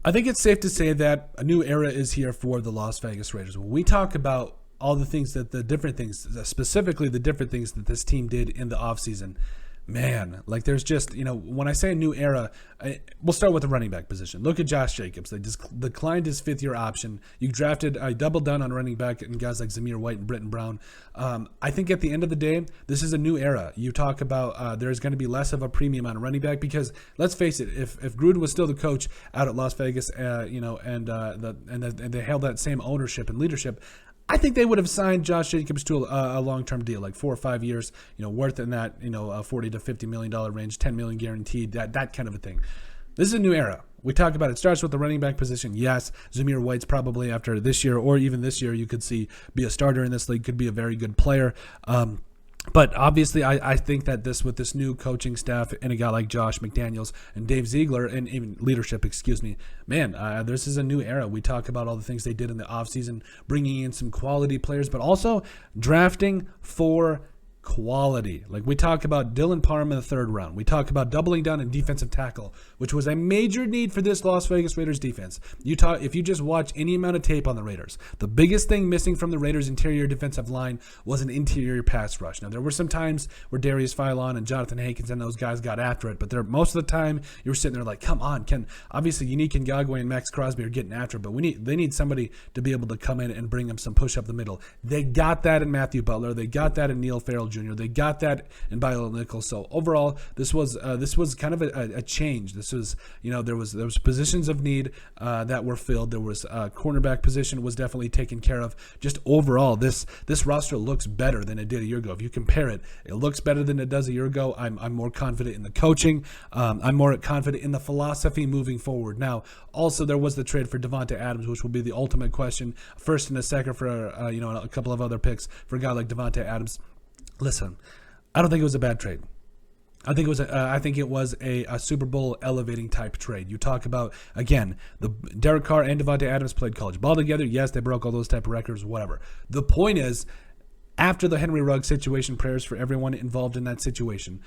I think it's safe to say that a new era is here for the Las Vegas Raiders. When we talk about all the things specifically the different things that this team did in the offseason, man, like there's just, when I say a new era, we'll start with the running back position. Look at Josh Jacobs. They just declined his fifth-year option. I doubled down on running back and guys like Zamir White and Britton Brown. I think at the end of the day, this is a new era. You talk about there's going to be less of a premium on running back because, let's face it, if Gruden was still the coach out at Las Vegas, and they held that same ownership and leadership, I think they would have signed Josh Jacobs to a long-term deal, like 4 or 5 years, worth in that, $40 to $50 million range, $10 million guaranteed, that kind of a thing. This is a new era. We talk about it starts with the running back position. Yes, Zamir White's probably after this year or even this year, you could see be a starter in this league, could be a very good player. But obviously, I think that with this new coaching staff and a guy like Josh McDaniels and Dave Ziegler and even leadership, man, this is a new era. We talk about all the things they did in the offseason, bringing in some quality players, but also drafting for quality. Like we talk about Dylan Parham in the third round. We talk about doubling down in defensive tackle, which was a major need for this Las Vegas Raiders defense. If you just watch any amount of tape on the Raiders, the biggest thing missing from the Raiders' interior defensive line was an interior pass rush. Now, there were some times where Darius Philon and Jonathan Hankins and those guys got after it, but most of the time you were sitting there like, come on, obviously Unique Ngagwe and Max Crosby are getting after it, but they need somebody to be able to come in and bring them some push up the middle. They got that in Matthew Butler. They got that in Neil Farrell Jr. They got that in Bilo Nichols. So overall, this was kind of a change. This was, there was positions of need that were filled. There was cornerback position was definitely taken care of. Just overall, this roster looks better than it did a year ago. If you compare it, it looks better than it does a year ago. I'm more confident in the coaching. I'm more confident in the philosophy moving forward. Now, also there was the trade for Davante Adams, which will be the ultimate question. First and a second for a couple of other picks for a guy like Davante Adams. Listen, I don't think it was a bad trade. I think it was a Super Bowl elevating type trade. You talk about, again, the Derek Carr and Davante Adams played college ball together. Yes, they broke all those type of records, whatever. The point is, after the Henry Ruggs situation, prayers for everyone involved in that situation.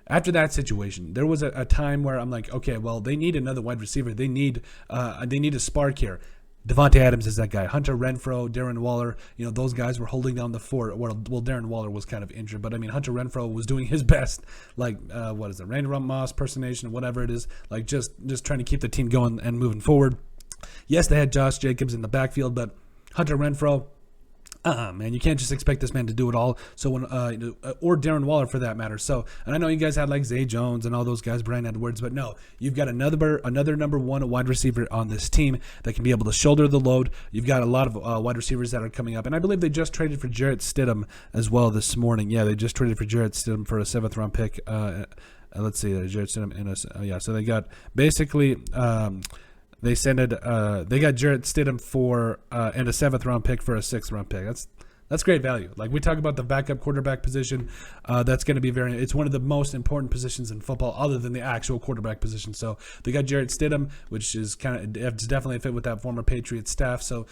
After that situation, there was a time where I'm like, okay, well, they need another wide receiver. They need a spark here. Davante Adams is that guy. Hunter Renfrow, Darren Waller, those guys were holding down the fort. Well, Darren Waller was kind of injured, but Hunter Renfrow was doing his best, like Randy Moss impersonation, whatever it is, like just trying to keep the team going and moving forward. Yes, they had Josh Jacobs in the backfield, but Hunter Renfrow, man, you can't just expect this man to do it all. So when or Darren Waller for that matter. So, and I know you guys had like Zay Jones and all those guys, Brian Edwards, but no, you've got another number one wide receiver on this team that can be able to shoulder the load. You've got a lot of wide receivers that are coming up, and I believe they just traded for Jarrett Stidham as well this morning. Yeah, they just traded for Jarrett Stidham for a 7th round pick. Let's see, Jarrett Stidham in so they got basically. They got Jarrett Stidham for and a 7th round pick for a 6th round pick. That's great value. Like we talk about the backup quarterback position, that's going to be it's one of the most important positions in football, other than the actual quarterback position. So they got Jarrett Stidham, which is it's definitely a fit with that former Patriots staff. So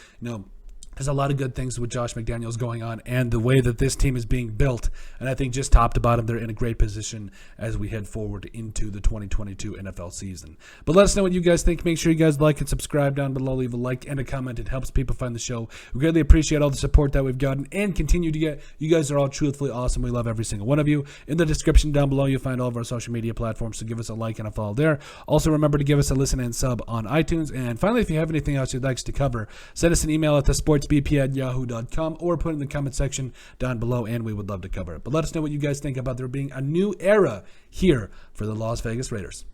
there's a lot of good things with Josh McDaniels going on and the way that this team is being built. And I think just top to bottom, they're in a great position as we head forward into the 2022 NFL season. But let us know what you guys think. Make sure you guys like and subscribe down below. Leave a like and a comment. It helps people find the show. We greatly appreciate all the support that we've gotten and continue to get. You guys are all truthfully awesome. We love every single one of you. In the description down below, you'll find all of our social media platforms, so give us a like and a follow there. Also, remember to give us a listen and sub on iTunes. And finally, if you have anything else you'd like us to cover, send us an email at thesportsbp@yahoo.com or put it in the comment section down below, and we would love to cover it. But let us know what you guys think about there being a new era here for the Las Vegas Raiders.